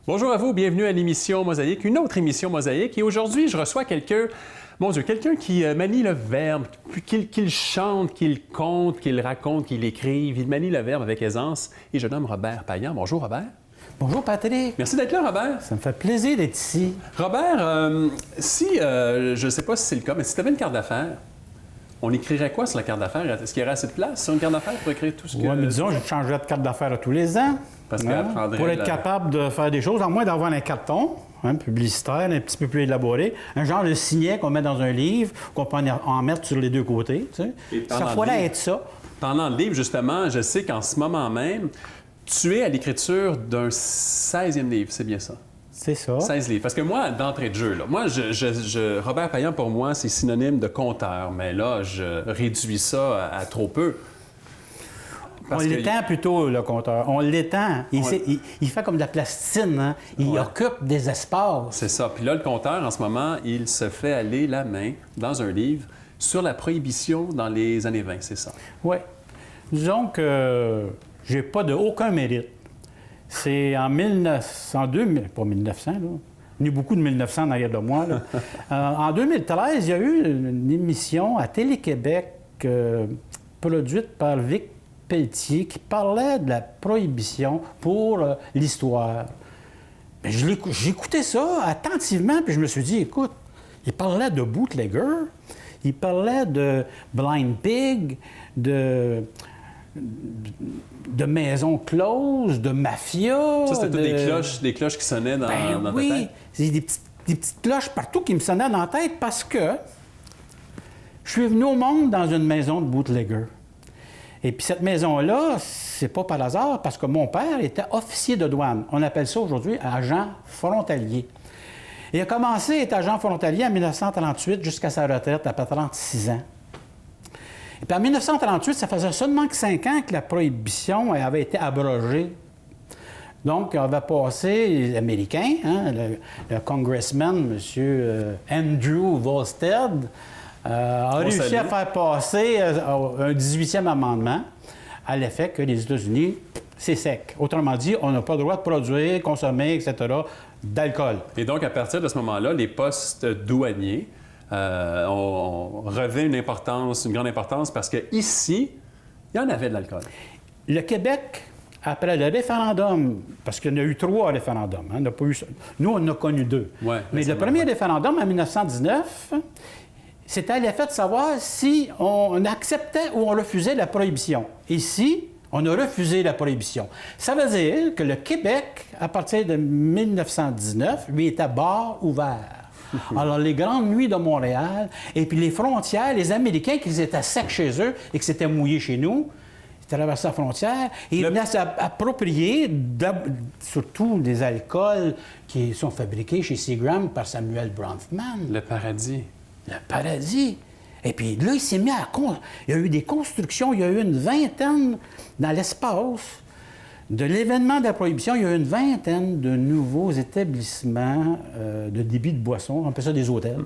Bonjour à vous, bienvenue à l'émission Mosaïque, une autre émission Mosaïque. Et aujourd'hui, je reçois quelqu'un, mon Dieu, quelqu'un qui manie le verbe, qu'il chante, qu'il conte, qu'il raconte, qu'il écrive. Il manie le verbe avec aisance. Et je nomme Robert Payan. Bonjour Robert. Bonjour Patrick. Merci d'être là, Robert. Ça me fait plaisir d'être ici. Robert, je ne sais pas si c'est le cas, mais si tu avais une carte d'affaires, on écrirait quoi sur la carte d'affaires? Est-ce qu'il y aurait assez de place sur une carte d'affaires pour écrire tout ce que... Oui, mais disons, je changerais de carte d'affaires à tous les ans. Parce qu'elle prendrait pour être capable de faire des choses, à moins d'avoir un carton publicitaire, un petit peu plus élaboré, un genre de signet qu'on met dans un livre, qu'on peut en mettre sur les deux côtés. Tu sais. Ça pourrait être ça. Pendant le livre, justement, je sais qu'en ce moment même, tu es à l'écriture d'un 16e livre, c'est bien ça? C'est ça. 16 livres. Parce que moi, d'entrée de jeu, là, Robert Payan, pour moi, c'est synonyme de conteur. Mais là, je réduis ça à trop peu. On l'étend plutôt, le conteur. On l'étend. Il fait comme de la plasticine. Hein? Il occupe des espaces. C'est ça. Puis là, le conteur, en ce moment, il se fait aller la main dans un livre sur la prohibition dans les années 20, c'est ça? Oui. Disons que j'ai pas aucun mérite. C'est en 2000, pas 1900, là. Il y a eu beaucoup de 1900 en arrière de moi. Là. En 2013, il y a eu une émission à Télé-Québec produite par Vic Pelletier qui parlait de la prohibition pour l'histoire. J'écoutais ça attentivement, puis je me suis dit, écoute, il parlait de bootlegger, il parlait de blind pig, de maisons closes, de mafia. Ça, c'était des cloches qui sonnaient dans ta tête? Oui, c'est des petites cloches partout qui me sonnaient dans la tête parce que je suis venu au monde dans une maison de bootlegger. Et puis cette maison-là, c'est pas par hasard, parce que mon père était officier de douane. On appelle ça aujourd'hui agent frontalier. Il a commencé à être agent frontalier en 1938 jusqu'à sa retraite, après 36 ans. Et puis en 1938, ça faisait seulement que 5 ans que la prohibition avait été abrogée. Donc, on avait passé, les Américains, le congressman, M. Andrew Volstead, a réussi à faire passer un 18e amendement à l'effet que les États-Unis, c'est sec. Autrement dit, on n'a pas le droit de produire, consommer, etc., d'alcool. Et donc, à partir de ce moment-là, les postes douaniers on revêt une grande importance parce qu'ici, il y en avait de l'alcool. Le Québec, après le référendum, parce qu'il y en a eu 3 référendums, on n'a pas eu... Nous, on en a connu 2. Ouais, mais le premier référendum, en 1919, c'était à l'effet de savoir si on acceptait ou on refusait la prohibition. Ici, on a refusé la prohibition. Ça veut dire que le Québec, à partir de 1919, lui, était bar ouvert. Alors, les grandes nuits de Montréal, et puis les frontières, les Américains qui étaient secs chez eux et qui s'étaient mouillés chez nous, ils traversaient la frontière et ils venaient s'approprier surtout des alcools qui sont fabriqués chez Seagram par Samuel Bronfman. Le paradis. Le paradis. Et puis là, il s'est mis à... Il y a eu des constructions, il y a eu une vingtaine dans l'espace. De l'événement de la prohibition, il y a eu une vingtaine de nouveaux établissements de débit de boissons. On appelle ça des hôtels.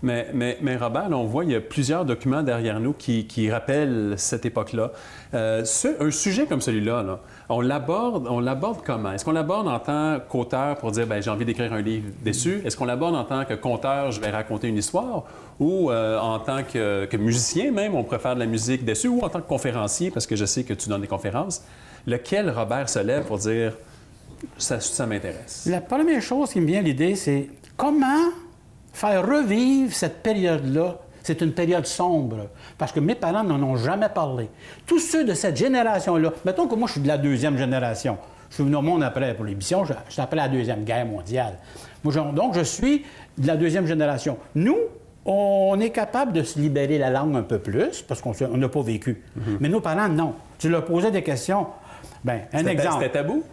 Mais Robert, là, on voit, il y a plusieurs documents derrière nous qui rappellent cette époque-là. Un sujet comme celui-là, là, on l'aborde comment? Est-ce qu'on l'aborde en tant qu'auteur pour dire, j'ai envie d'écrire un livre dessus? Est-ce qu'on l'aborde en tant que conteur, je vais raconter une histoire? Ou en tant que musicien même, on pourrait faire de la musique dessus? Ou en tant que conférencier, parce que je sais que tu donnes des conférences? Lequel Robert se lève pour dire « ça m'intéresse ». La première chose qui me vient à l'idée, c'est comment faire revivre cette période-là. C'est une période sombre, parce que mes parents n'en ont jamais parlé. Tous ceux de cette génération-là, mettons que moi, je suis de la 2e génération. Je suis venu au monde après la prohibition, je suis après la 2e guerre mondiale. Donc, je suis de la 2e génération. Nous, on est capable de se libérer la langue un peu plus, parce qu'on n'a pas vécu. Mais nos parents, non. Tu leur posais des questions. Bien, un exemple. C'était tabou?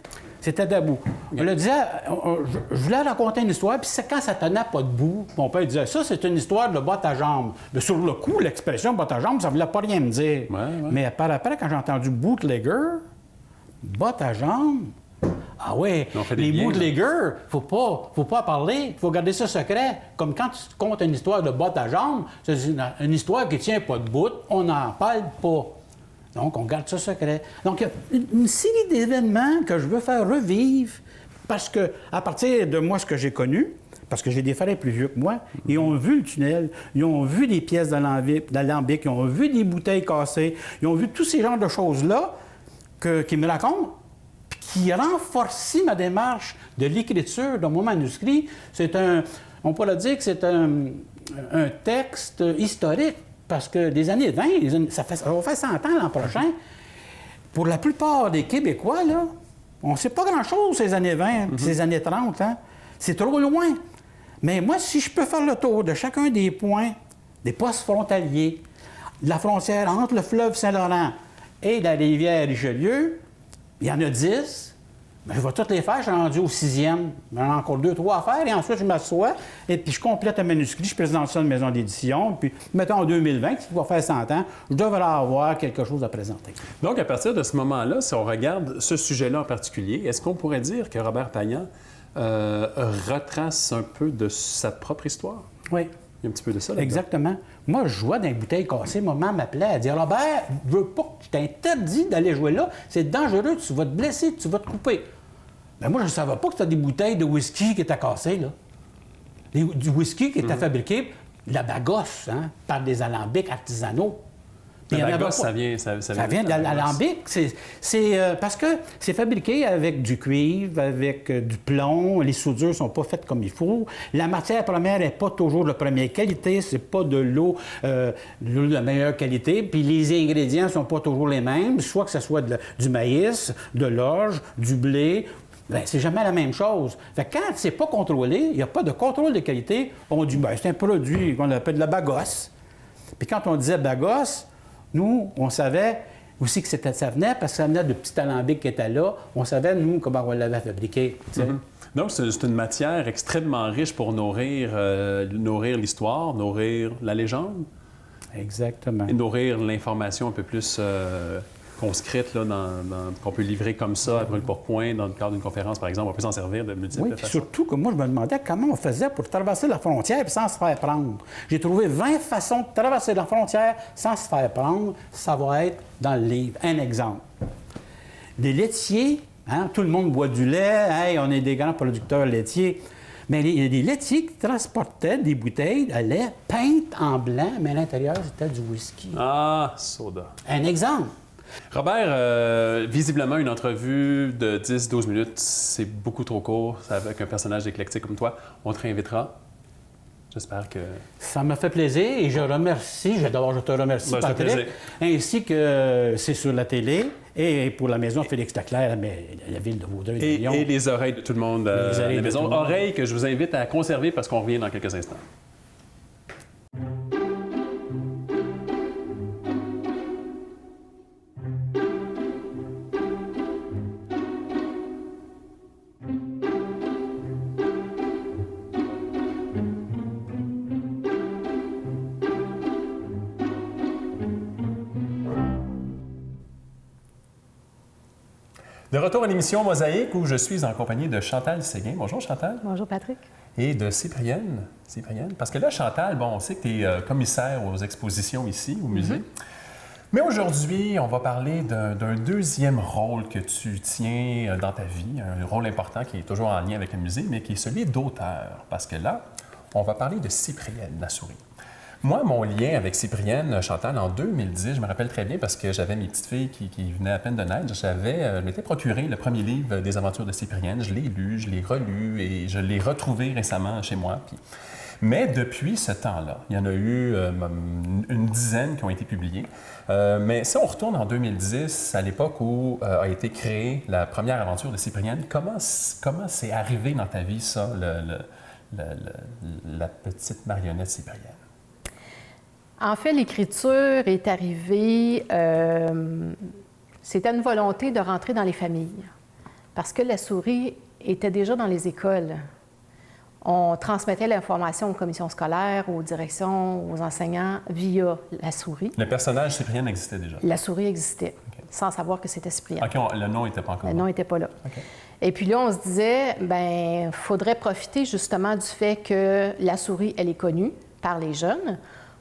C'était tabou. Okay. On le disait, je voulais raconter une histoire, puis quand ça tenait pas debout, mon père disait, ça, c'est une histoire de botte à jambes. Mais sur le coup, l'expression botte à jambes, ça ne voulait pas rien me dire. Ouais. Mais par après, quand j'ai entendu bootlegger, botte à jambes, ah oui, les bootleggers, faut pas parler, il faut garder ça secret. Comme quand tu comptes une histoire de botte à jambes, c'est une histoire qui tient pas de bout, on n'en parle pas. Donc, on garde ça secret. Donc, il y a une série d'événements que je veux faire revivre Parce que, à partir de moi, ce que j'ai connu, parce que j'ai des frères plus vieux que moi, ils ont vu le tunnel, ils ont vu des pièces d'alambic, ils ont vu des bouteilles cassées, ils ont vu tous ces genres de choses-là qui me racontent, puis qui renforcent ma démarche de l'écriture de mon manuscrit. On pourrait dire que c'est un texte historique, parce que des années 20, ça va faire 100 ans l'an prochain. Pour la plupart des Québécois, là, on ne sait pas grand-chose ces années 20, ces années 30. Hein? C'est trop loin. Mais moi, si je peux faire le tour de chacun des points, des postes frontaliers, de la frontière entre le fleuve Saint-Laurent et la rivière Richelieu, il y en a 10. Bien, je vais toutes les faire, je suis rendu au 6e. Il y en a encore 2, 3 à faire, et ensuite je m'assois, et puis je complète un manuscrit, je présente ça à une maison d'édition, puis mettons en 2020, qui va faire 100 ans, je devrais avoir quelque chose à présenter. Donc, à partir de ce moment-là, si on regarde ce sujet-là en particulier, est-ce qu'on pourrait dire que Robert Payan retrace un peu de sa propre histoire? Oui. Il y a un petit peu de ça là-dedans. Exactement. Moi, je jouais dans les bouteilles cassées. Maman m'appelait, elle dit Robert, je veux pas que je t'interdis d'aller jouer là. C'est dangereux, tu vas te blesser, tu vas te couper. Mais moi, je ne savais pas que c'était des bouteilles de whisky qui étaient cassées, là. Du whisky qui était fabriqué de la bagosse, hein, par des alambics artisanaux. La bagosse, ça vient de l'alambic. C'est parce que c'est fabriqué avec du cuivre, avec du plomb. Les soudures ne sont pas faites comme il faut. La matière première n'est pas toujours de première qualité. C'est pas de l'eau de meilleure qualité. Puis les ingrédients ne sont pas toujours les mêmes. Soit que ce soit du maïs, de l'orge, du blé. Bien, c'est jamais la même chose. Fait que quand c'est pas contrôlé, il n'y a pas de contrôle de qualité, on dit, bien, c'est un produit qu'on appelle de la bagosse. Puis quand on disait bagosse, nous, on savait aussi que ça venait parce que ça venait de petits alambics qui étaient là. On savait, nous, comment on l'avait fabriqué. Donc, c'est une matière extrêmement riche pour nourrir l'histoire, nourrir la légende. Exactement. Et nourrir l'information un peu plus conscrite, là, qu'on peut livrer comme ça à brûle-pourpoint dans le cadre d'une conférence, par exemple. On peut s'en servir de multiples façons. Surtout que moi, je me demandais comment on faisait pour traverser la frontière sans se faire prendre. J'ai trouvé 20 façons de traverser la frontière sans se faire prendre. Ça va être dans le livre. Un exemple. Les laitiers, hein, tout le monde boit du lait. Hey, on est des grands producteurs laitiers. Mais il y a des laitiers qui transportaient des bouteilles de lait peintes en blanc, mais à l'intérieur, c'était du whisky. Ah, soda. Un exemple. Robert, visiblement, une entrevue de 10-12 minutes, c'est beaucoup trop court avec un personnage éclectique comme toi. On te réinvitera. J'espère que... Ça me fait plaisir et je remercie, d'abord je te remercie, Patrick, ainsi que c'est sur la télé et pour la maison Félix Leclerc, la ville de Vaudreuil. Et les oreilles de tout le monde à la maison. Oreilles que je vous invite à conserver parce qu'on revient dans quelques instants. De retour à l'émission Mosaïque où je suis en compagnie de Chantal Séguin. Bonjour Chantal. Bonjour Patrick. Et de Cyprienne. Parce que là, Chantal, bon, on sait que tu es commissaire aux expositions ici, au musée. Mais aujourd'hui, on va parler d'un deuxième rôle que tu tiens dans ta vie, un rôle important qui est toujours en lien avec le musée, mais qui est celui d'auteur. Parce que là, on va parler de Cyprienne, la souris. Moi, mon lien avec Cyprienne, Chantal, en 2010, je me rappelle très bien parce que j'avais mes petites filles qui venaient à peine de naître. Je m'étais procuré le premier livre des aventures de Cyprienne. Je l'ai lu, je l'ai relu et je l'ai retrouvé récemment chez moi. Mais depuis ce temps-là, il y en a eu une dizaine qui ont été publiés. Mais si on retourne en 2010, à l'époque où a été créée la première aventure de Cyprienne, comment c'est arrivé dans ta vie, ça, la petite marionnette Cyprienne? En fait, l'écriture est arrivée, c'était une volonté de rentrer dans les familles, parce que la souris était déjà dans les écoles. On transmettait l'information aux commissions scolaires, aux directions, aux enseignants via la souris. Le personnage Cyprienne existait déjà? La souris existait, sans savoir que c'était Cyprienne. OK, le nom n'était pas encore là. Le nom n'était pas là. Okay. Et puis là, on se disait, bien, il faudrait profiter justement du fait que la souris, elle est connue par les jeunes,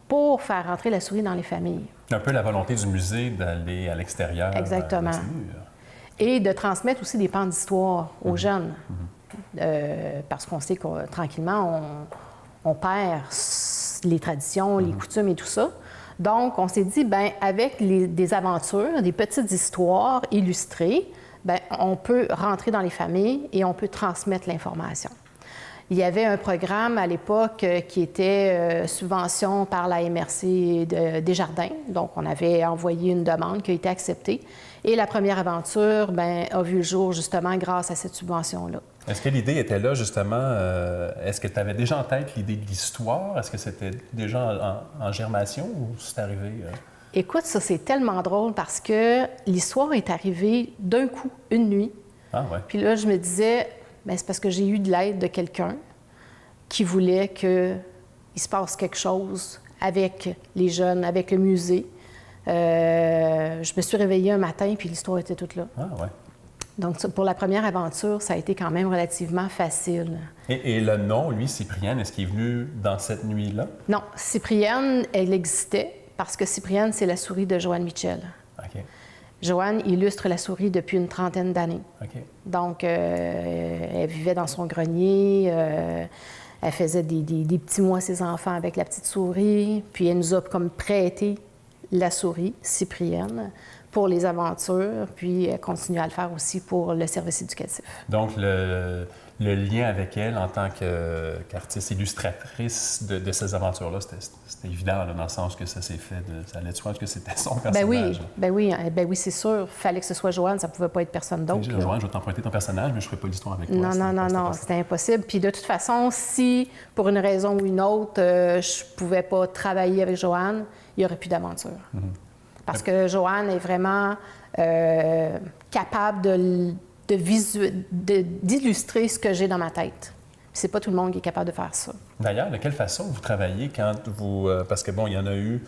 pour faire rentrer la souris dans les familles. Un peu la volonté du musée d'aller à l'extérieur. Exactement. et de transmettre aussi des pans d'histoire aux jeunes. Parce qu'on sait que tranquillement, on perd les traditions, les coutumes et tout ça. Donc, on s'est dit, bien, avec des aventures, des petites histoires illustrées, bien, on peut rentrer dans les familles et on peut transmettre l'information. Il y avait un programme à l'époque qui était subvention par la MRC Desjardins. Donc, on avait envoyé une demande qui a été acceptée. Et la première aventure bien, a vu le jour justement grâce à cette subvention-là. Est-ce que l'idée était là, justement? Est-ce que tu avais déjà en tête l'idée de l'histoire? Est-ce que c'était déjà en germation ou c'est arrivé? Écoute, ça, c'est tellement drôle parce que l'histoire est arrivée d'un coup, une nuit. Ah, ouais. Puis là, je me disais, bien, c'est parce que j'ai eu de l'aide de quelqu'un qui voulait qu'il se passe quelque chose avec les jeunes, avec le musée. Je me suis réveillée un matin, puis l'histoire était toute là. Ah, ouais. Donc, pour la première aventure, ça a été quand même relativement facile. Et le nom, lui, Cyprienne, est-ce qu'il est venu dans cette nuit-là? Non, Cyprienne, elle existait parce que Cyprienne, c'est la souris de Joanne Mitchell. OK. Joanne illustre la souris depuis une trentaine d'années. OK. Donc, elle vivait dans son grenier, elle faisait des petits mois à ses enfants avec la petite souris, puis elle nous a comme prêté la souris, Cyprienne, pour les aventures, puis elle continue à le faire aussi pour le service éducatif. Donc, le lien avec elle en tant qu'artiste illustratrice de ces aventures-là, c'était évident, là, dans le sens que ça s'est fait, ça allait de soi que c'était son personnage. Ben oui, c'est sûr. Il fallait que ce soit Joanne, ça ne pouvait pas être personne d'autre. Joanne, je vais t'emprunter ton personnage, mais je ne ferai pas l'histoire avec toi. Non, c'était impossible. Puis de toute façon, si, pour une raison ou une autre, je ne pouvais pas travailler avec Joanne, il n'y aurait plus d'aventure. Parce que Joanne est vraiment capable d'illustrer ce que j'ai dans ma tête. C'est pas tout le monde qui est capable de faire ça. D'ailleurs, de quelle façon vous travaillez quand vous... parce que, bon, il y en a eu...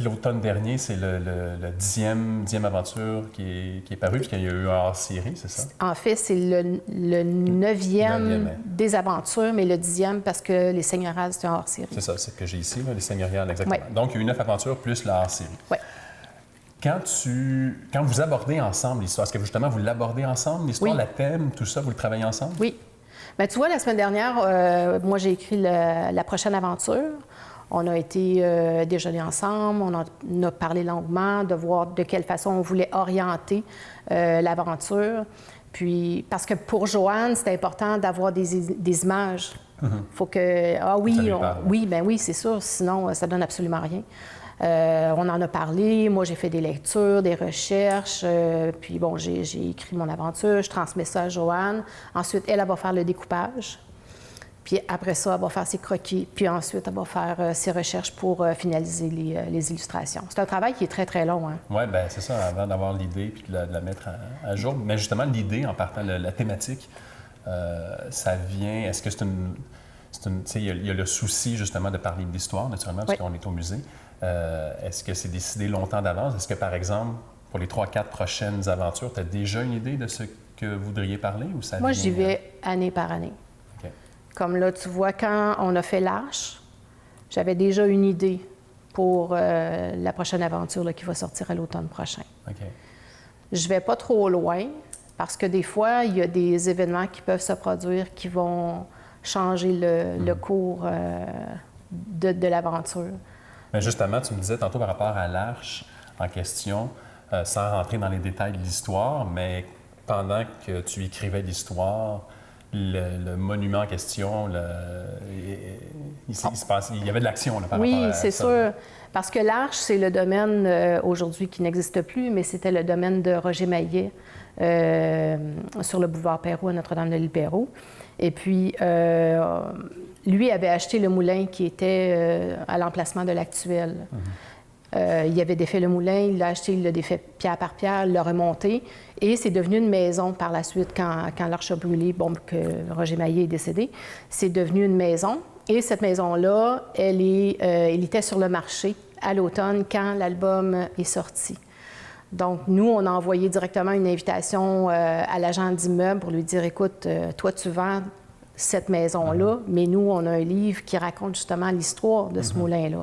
L'automne dernier, c'est le dixième aventure qui est paru, puisqu'il y a eu un hors-série, c'est ça? En fait, c'est le neuvième des aventures, mais le 10e parce que les seigneuriales, c'est un hors-série. C'est ça, c'est ce que j'ai ici, là, les seigneuriales, exactement. Ouais. Donc, il y a eu 9 aventures plus la hors-série. Oui. Quand vous abordez ensemble l'histoire, est-ce que justement vous l'abordez ensemble, l'histoire, Oui. la thème, tout ça, vous le travaillez ensemble? Oui. Bien, tu vois, la semaine dernière, moi, j'ai écrit la prochaine aventure. On a été déjeuner ensemble, on en a parlé longuement, de voir de quelle façon on voulait orienter l'aventure. Puis, parce que pour Joanne, c'était important d'avoir des images. Faut que... Ah oui, oui, c'est sûr, sinon, ça donne absolument rien. On en a parlé, moi j'ai fait des lectures, des recherches, puis bon, j'ai écrit mon aventure, je transmets ça à Joanne. Ensuite, elle va faire le découpage. Puis après ça, elle va faire ses croquis. Puis ensuite, elle va faire ses recherches pour finaliser les illustrations. C'est un travail qui est très, très long. Hein? Oui, bien c'est ça, avant d'avoir l'idée puis de la mettre à jour. Mais justement, l'idée, en partant, la thématique, ça vient... Est-ce que c'est une... Tu sais, il y a le souci, justement, de parler de l'histoire, naturellement, parce qu'on est au musée. Est-ce que c'est décidé longtemps d'avance? Est-ce que, par exemple, pour les 3-4 prochaines aventures, tu as déjà une idée de ce que vous voudriez parler? Ou ça Moi, vient... j'y vais année par année. OK. Comme là, tu vois, quand on a fait l'Arche, j'avais déjà une idée pour la prochaine aventure là, qui va sortir à l'automne prochain. OK. Je ne vais pas trop loin parce que des fois, il y a des événements qui peuvent se produire qui vont changer le cours de l'aventure. Mais justement, tu me disais tantôt par rapport à l'Arche en question, sans rentrer dans les détails de l'histoire, mais pendant que tu écrivais l'histoire, le monument en question, il y avait de l'action là, par rapport à ça. Oui, c'est sûr. Parce que l'Arche, c'est le domaine aujourd'hui qui n'existe plus, mais c'était le domaine de Roger Maillet sur le boulevard Perrault à Notre-Dame-de-l'Île-Perrault. Et puis, lui avait acheté le moulin qui était à l'emplacement de l'actuel. Il avait défait le moulin, il l'a acheté, il l'a défait pierre par pierre, il l'a remonté. Et c'est devenu une maison par la suite, quand l'Arche a brûlé, bon, que Roger Maillet est décédé. C'est devenu une maison. Et cette maison-là, elle était sur le marché à l'automne quand l'album est sorti. Donc, nous, on a envoyé directement une invitation à l'agent d'immeuble pour lui dire, écoute, toi, tu vends cette maison-là, mais nous, on a un livre qui raconte justement l'histoire de ce moulin-là.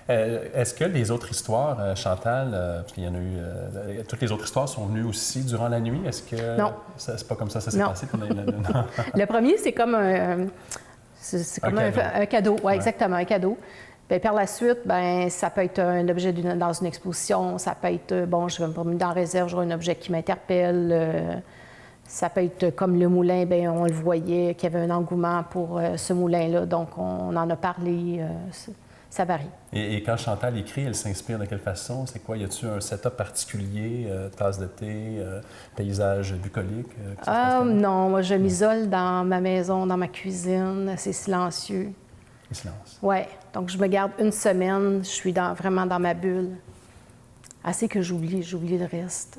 Est-ce que les autres histoires, Chantal, parce qu'il y en a eu, toutes les autres histoires sont venues aussi durant la nuit? Est-ce que Non. C'est pas comme ça s'est Non. passé? Le premier, c'est comme un cadeau. Oui, exactement, un cadeau. Bien, par la suite, bien, ça peut être un objet dans une exposition, ça peut être, bon, je vais me promener dans la réserve, j'aurai un objet qui m'interpelle. Ça peut être comme le moulin, bien, on le voyait, qu'il y avait un engouement pour ce moulin-là, donc on en a parlé, ça varie. Et quand Chantal écrit, elle s'inspire de quelle façon? C'est quoi? Y a-t-il un setup particulier, tasse de thé, paysage bucolique? Non, moi, je m'isole dans ma maison, dans ma cuisine, c'est silencieux. Le silence. Oui, donc je me garde une semaine, je suis vraiment dans ma bulle. Assez que j'oublie le reste.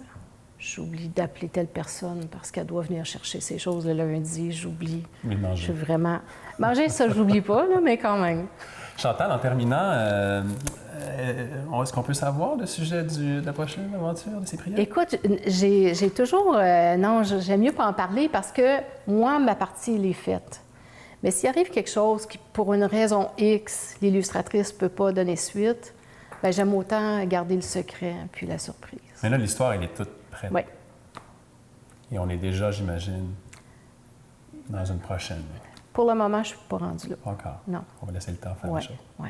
J'oublie d'appeler telle personne parce qu'elle doit venir chercher ses choses le lundi, j'oublie. Mais manger. Je suis vraiment... Manger, ça, je l'oublie pas, là, mais quand même. Chantal, en terminant, est-ce qu'on peut savoir le sujet de la prochaine aventure de Cyprien? Écoute, j'ai toujours... non, j'aime mieux pas en parler parce que moi, ma partie, elle est faite. Mais s'il arrive quelque chose qui, pour une raison X, l'illustratrice ne peut pas donner suite, bien, j'aime autant garder le secret puis la surprise. Mais là, l'histoire, elle est toute prête. Oui. Et on est déjà, j'imagine, dans une prochaine. Pour le moment, je ne suis pas rendue là. Pas encore. Non. On va laisser le temps faire Oui, les choses. oui.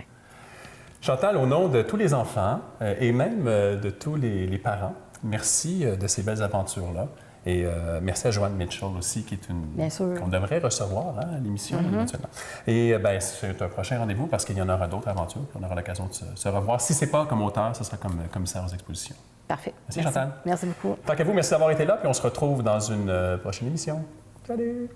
Chantal, au nom de tous les enfants et même de tous les parents, merci de ces belles aventures-là. Et merci à Joanne Mitchell aussi, qui est Bien sûr. qu'on devrait recevoir à l'émission éventuellement. Et bien, c'est un prochain rendez-vous parce qu'il y en aura d'autres aventures. Puis on aura l'occasion de se revoir. Si ce n'est pas comme auteur, ce sera comme commissaire aux expositions. Parfait. Merci, Chantal. Merci beaucoup. Tant qu'à vous, merci d'avoir été là. Puis on se retrouve dans une prochaine émission. Salut!